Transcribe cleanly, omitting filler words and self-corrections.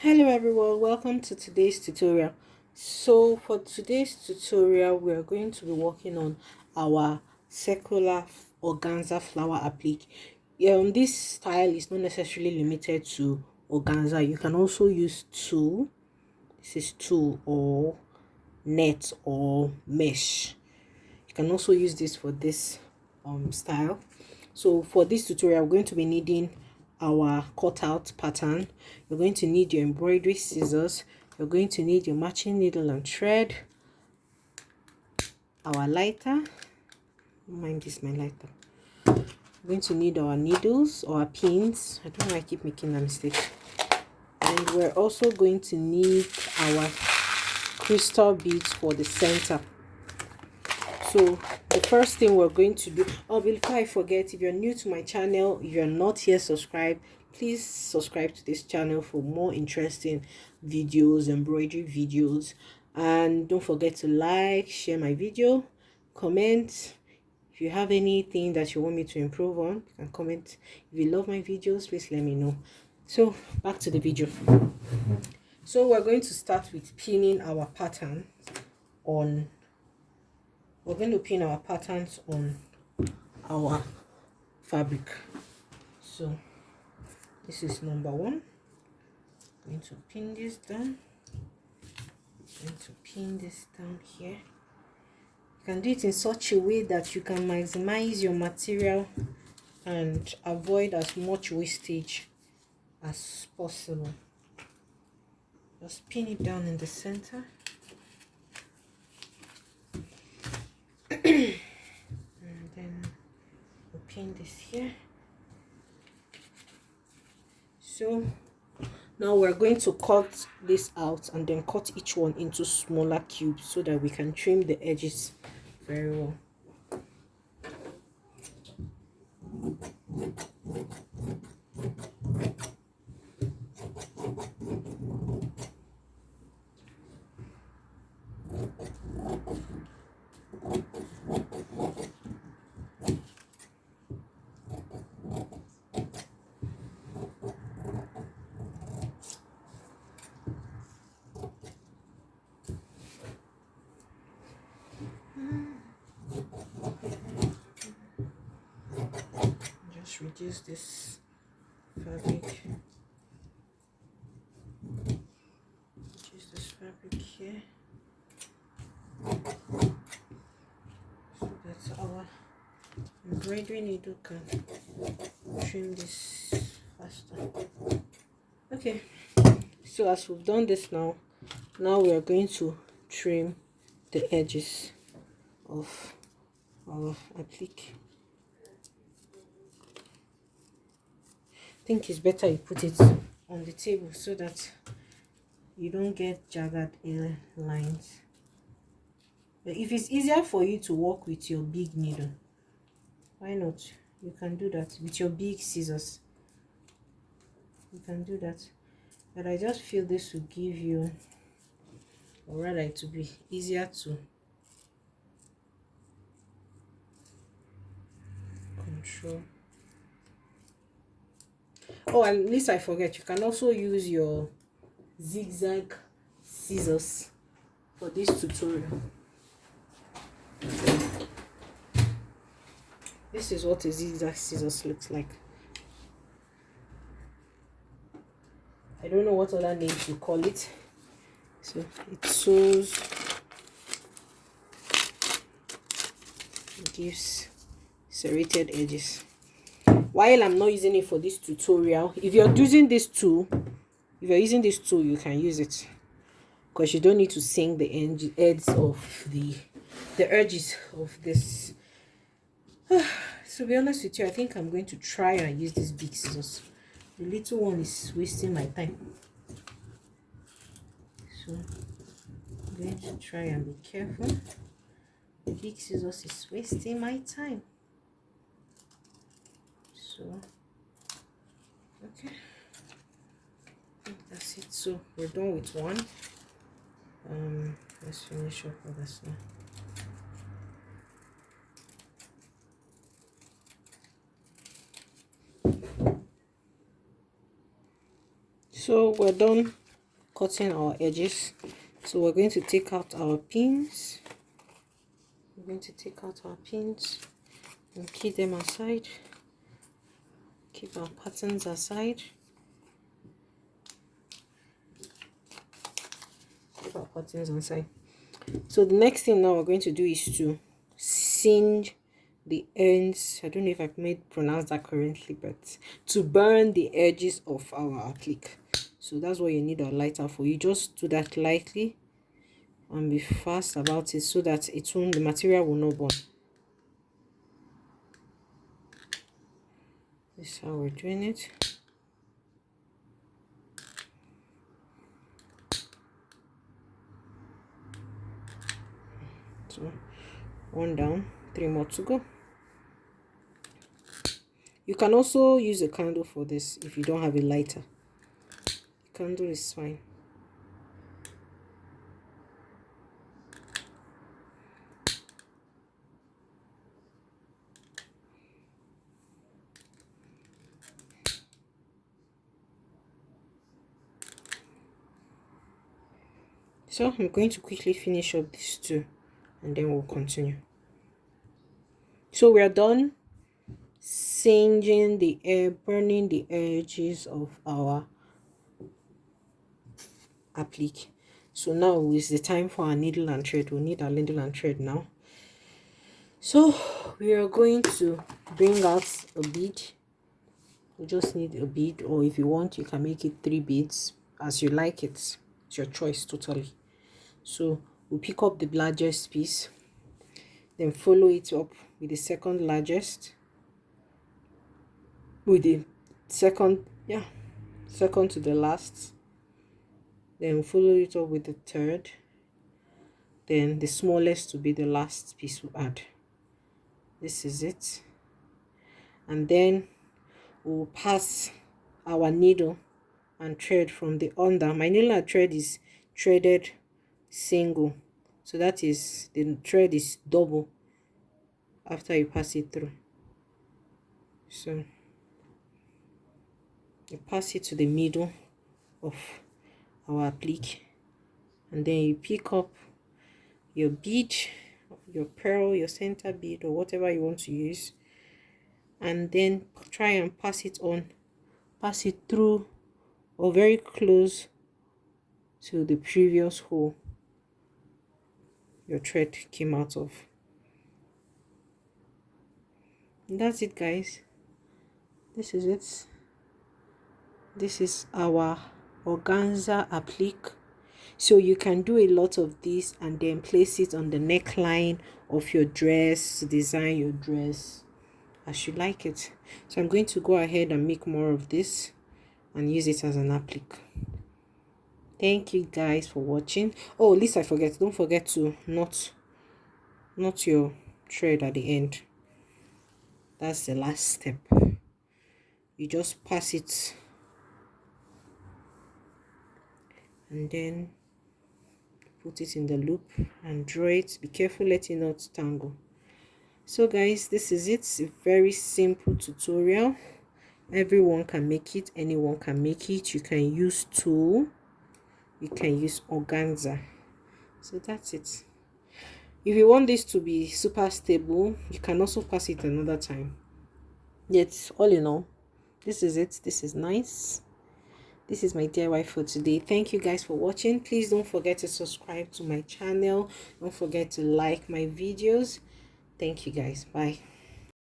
Hello everyone, welcome to today's tutorial. So for today's tutorial we are going to be working on our circular organza flower applique. This style is not necessarily limited to organza. You can also use tulle. This is tulle or net or mesh. You can also use this for this style. So for this tutorial we're going to be needing our cutout pattern. You're going to need your embroidery scissors. You're going to need your matching needle and thread, our lighter. Don't mind this, my lighter. We're going to need our needles or our pins. I don't know why I keep making that mistake. And we're also going to need our crystal beads for the center. So the first thing we're going to do, before I forget, if you're new to my channel, if you're not yet subscribed, please subscribe to this channel for more interesting videos, embroidery videos. And don't forget to like, share my video, comment. If you have anything that you want me to improve on, you can comment. If you love my videos, please let me know. So back to the video. So we're going to start with pinning our pattern on. We're going to pin our patterns on our fabric. So this is number one. I'm going to pin this down. I'm going to pin this down here. You can do it in such a way that you can maximize your material and avoid as much wastage as possible. Just pin it down in the center. And then we'll pin this here. So now we're going to cut this out and then cut each one into smaller cubes so that we can trim the edges very well. Just reduce this fabric. Reduce this fabric here so that our embroidery needle can trim this faster. Okay, so as we've done this now we are going to trim the edges of our applique. I think it's better you put it on the table so that you don't get jagged lines. But if it's easier for you to work with your big needle, why not? You can do that with your big scissors. You can do that. But I just feel this will give you, or rather it will be easier to control. Oh, and at least I forget, you can also use your zigzag scissors for this tutorial. This is what a zigzag scissors looks like. I don't know what other names you call it. So it sews, it gives serrated edges. While I'm not using it for this tutorial, if you're using this tool, you can use it, because you don't need to sink the edges of the edges of this. To be honest with you, I think I'm going to try and use this big scissors. The little one is wasting my time, so I'm going to try and be careful. The big scissors is wasting my time. So okay, I think that's it. So we're done with one. Let's finish up with this now. So we're done cutting our edges. So we're going to take out our pins. We're going to take out our pins and keep them aside. Keep our patterns aside. Keep our patterns aside. So the next thing now we're going to do is to singe the ends. I don't know if I've pronounced that correctly, but to burn the edges of our applique. So that's what you need a lighter for. You just do that lightly and be fast about it so that the material will not burn. This is how we're doing it. So 1 down, 3 more to go. You can also use a candle for this if you don't have a lighter. A candle is fine. So I'm going to quickly finish up these two and then we'll continue. So we are done singeing the air, burning the edges of our applique. So now is the time for our needle and thread. We'll need our needle and thread now. So we are going to bring out a bead. You just need a bead, or if you want you can make it 3 beads as you like it. It's your choice totally. So we'll pick up the largest piece, then follow it up with the second largest, with the second to the last, then follow it up with the third, then the smallest to be the last piece we add. This is it. And then we'll pass our needle and thread from the under. My needle and thread is threaded single, so that is, the thread is double after you pass it through. So you pass it to the middle of our applique, and then you pick up your bead, your pearl, your center bead, or whatever you want to use, and then try and pass it through or very close to the previous hole your thread came out of. And that's it, guys. This is it. This is our organza applique. So you can do a lot of this and then place it on the neckline of your dress to design your dress as you like it. So I'm going to go ahead and make more of this and use it as an applique. Thank you guys for watching. Oh, at least I forget, don't forget to knot your thread at the end. That's the last step. You just pass it and then put it in the loop and draw it. Be careful, let it not tangle. So guys, this is it. It's a very simple tutorial. Everyone can make it, anyone can make it. You can use tulle, you can use organza. So that's it. If you want this to be super stable, you can also pass it another time. Yet all in all, this is it. This is nice. This is my DIY for today. Thank you guys for watching. Please don't forget to subscribe to my channel. Don't forget to like my videos. Thank you guys. Bye.